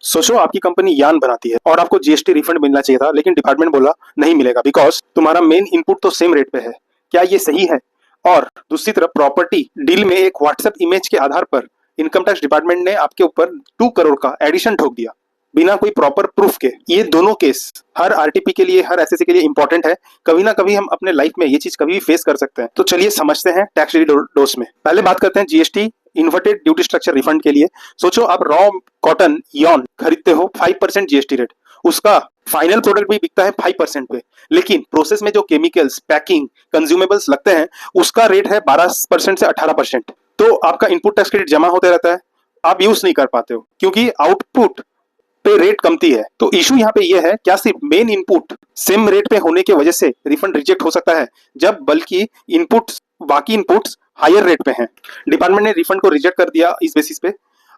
सोचो आपकी कंपनी यान बनाती है और आपको जीएसटी रिफंड मिलना चाहिए था, लेकिन डिपार्टमेंट बोला नहीं मिलेगा बिकॉज तुम्हारा मेन इनपुट तो सेम रेट पे है। क्या ये सही है? और दूसरी तरफ प्रॉपर्टी डील में एक व्हाट्सएप इमेज के आधार पर इनकम टैक्स डिपार्टमेंट ने आपके ऊपर 2 करोड़ का एडिशन ठोक दिया बिना कोई प्रॉपर प्रूफ के। ये दोनों केस हर आरटीपी के लिए, हर एसएससी के लिए इंपॉर्टेंट है। कभी ना कभी हम अपने लाइफ में ये चीज कभी भी फेस कर सकते हैं। तो चलिए समझते हैं टैक्स डोस में। पहले बात करते हैं GST inverted duty structure refund के लिए। सोचो आप रॉ कॉटन यॉन खरीदते हो 5% जीएसटी रेट, उसका फाइनल प्रोडक्ट भी बिकता है 5% पे, लेकिन प्रोसेस में जो केमिकल्स, पैकिंग, कंज्यूमेबल्स लगते हैं उसका रेट है 12% से 18%। तो आपका इनपुट टैक्स क्रेडिट जमा होते रहता है, आप यूज नहीं कर पाते हो क्योंकि आउटपुट पे रेट कमती है। तो इशू यहाँ पे ये है, क्या सिर्फ मेन इनपुट सेम रेट पे होने की वजह से रिफंड रिजेक्ट हो सकता है, जब बल्कि बाकी इनपुट्स हायर रेट पे हैं। डिपार्टमेंट ने रिफंड को रिजेक्ट कर दिया इस बेसिस पे,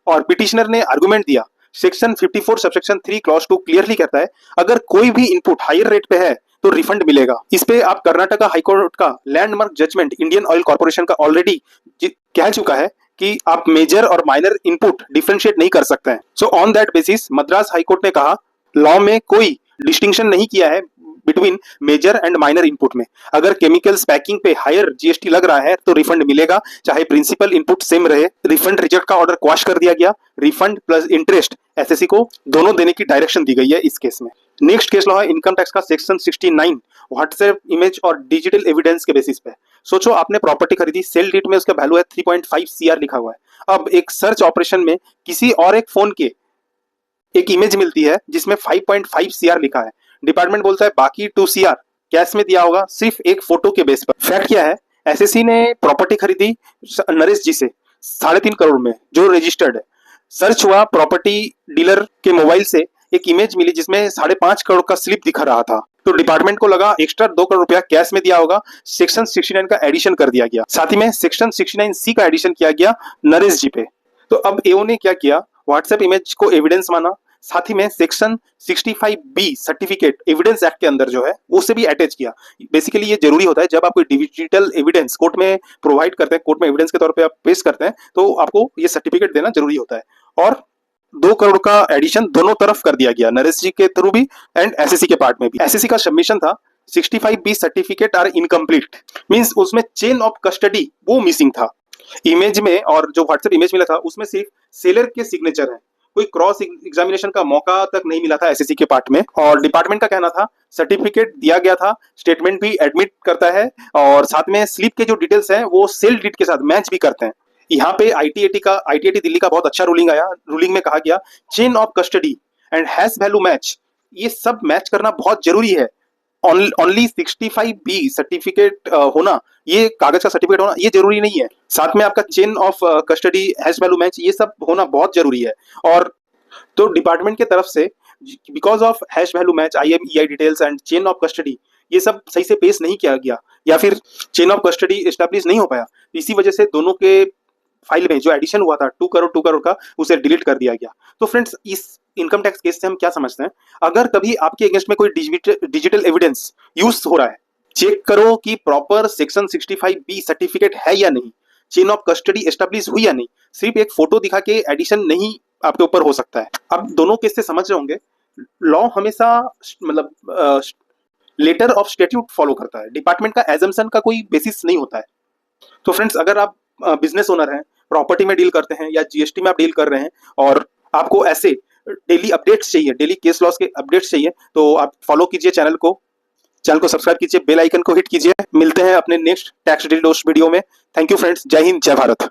और पिटिशनर ने आर्गुमेंट दिया सेक्शन 54 सबसेक्शन 3 क्लॉज 2 क्लियरली कहता है अगर कोई भी इनपुट हायर रेट पे है तो रिफंड मिलेगा। इस पे आप कर्नाटका हाईकोर्ट का landmark judgement Indian oil corporation का ऑलरेडी कह चुका है कि आप मेजर और माइनर इनपुट डिफरेंशिएट नहीं कर सकते हैं। So on that basis Madras high court ने कहा लॉ में कोई डिस्टिंक्शन नहीं किया है between major and minor input में। अगर केमिकल्स पैकिंग पे हायर जीएसटी लग रहा है तो रिफंड मिलेगा, चाहे प्रिंसिपल इनपुट सेम रहे। रिफंड रिजेक्ट का ऑर्डर क्वाश कर दिया गया। रिफंड प्लस इंटरेस्ट एसएससी को दोनों देने की डायरेक्शन दी गई है इस केस में। नेक्स्ट केस लॉ है इनकम टैक्स का सेक्शन 69 व्हाट्सएप इमेज और डिजिटल एविडेंस के बेसिस पे। सोचो आपने प्रॉपर्टी खरीदी, सेल डीड में उसका वैल्यू है 3.5 सीआर लिखा हुआ है। अब एक सर्च ऑपरेशन में किसी और एक फोन के एक इमेज मिलती है जिसमें 5.5 सीआर लिखा है। डिपार्टमेंट बोलता है बाकी 2 सीआर कैश में दिया होगा सिर्फ एक फोटो के बेस पर। फैक्ट क्या है, एसएससी ने प्रॉपर्टी खरीदी नरेश जी से 3.5 करोड़ में जो रजिस्टर्ड है। सर्च हुआ, प्रॉपर्टी डीलर के मोबाइल से एक इमेज मिली जिसमें 5.5 करोड़ का स्लिप दिखा रहा था। तो डिपार्टमेंट को लगा एक्स्ट्रा 2 करोड़ रुपया कैश में दिया होगा, सेक्शन 69 का एडिशन कर दिया गया। साथ ही में सेक्शन 69C का एडिशन किया गया नरेश जी पे। तो अब एओ ने क्या किया, व्हाट्सएप इमेज को एविडेंस माना, साथ ही में section 65B certificate evidence act के अंदर जो है उसे भी अटैच किया। बेसिकली ये जरूरी होता है जब आप कोई डिजिटल एविडेंस कोर्ट में प्रोवाइड करते हैं, कोर्ट में एविडेंस के तौर पे आप पेश करते हैं, तो आपको ये सर्टिफिकेट देना जरूरी होता है। और 2 करोड़ का एडिशन दोनों तरफ कर दिया गया, नरेश जी के थ्रू भी एंड एसएससी के पार्ट में भी। एसएससी का सबमिशन था 65B certificate are incomplete, means उसमें चेन ऑफ कस्टडी वो मिसिंग था इमेज में। और जो व्हाट्सएप इमेज मिला था उसमें सिर्फ सेलर के सिग्नेचर है, कोई क्रॉस एग्जामिनेशन का मौका तक नहीं मिला था एसएससी के पार्ट में। और डिपार्टमेंट का कहना था सर्टिफिकेट दिया गया था, स्टेटमेंट भी एडमिट करता है, और साथ में स्लिप के जो डिटेल्स हैं वो सेल डीड के साथ मैच भी करते हैं। यहाँ पे आईटीएटी दिल्ली का बहुत अच्छा रूलिंग आया। रूलिंग में कहा गया chain of custody and hash value match, ये सब मैच करना बहुत जरूरी है। ओनली 65B सर्टिफिकेट होना, ये कागज का सर्टिफिकेट होना ये जरूरी नहीं है, साथ में आपका chain of custody, hash value match, ये सब होना बहुत जरूरी है। और तो डिपार्टमेंट के तरफ से because of hash value match, IMEI details and chain of custody ये सब सही से पेश नहीं किया गया, या फिर चेन ऑफ कस्टडी एस्टैब्लिश नहीं हो पाया। इसी वजह से दोनों के फाइल में जो एडिशन हुआ था 2 करोड़ का, उसे डिलीट कर दिया गया। तो फ्रेंड्स इस इनकम टैक्स केस से हम क्या समझते हैं, अगर कभी आपके अगेंस्ट में कोई डिजिटल एविडेंस यूज हो रहा है, चेक करो कि प्रॉपर सेक्शन 65B सर्टिफिकेट है या नहीं, चेन ऑफ कस्टडी एस्टैब्लिश हुई या नहीं। सिर्फ एक फोटो दिखा के एडिशन नहीं आपके ऊपर हो सकता है। अब दोनों केस से समझ रहे होंगे, लॉ हमेशा मतलब लेटर ऑफ स्टैट्यूट फॉलो करता है, डिपार्टमेंट का एजम्पशन का कोई बेसिस नहीं होता है। तो फ्रेंड्स अगर आप बिजनेस ओनर हैं, प्रॉपर्टी में डील करते हैं या जीएसटी में आप डील कर रहे हैं, और आपको ऐसे डेली अपडेट्स चाहिए, डेली केस लॉस के अपडेट्स चाहिए, तो आप फॉलो कीजिए चैनल को सब्सक्राइब कीजिए, बेल आइकन को हिट कीजिए। मिलते हैं अपने नेक्स्ट टैक्स डील वीडियो में। थैंक यू फ्रेंड्स, जय हिंद, जय भारत।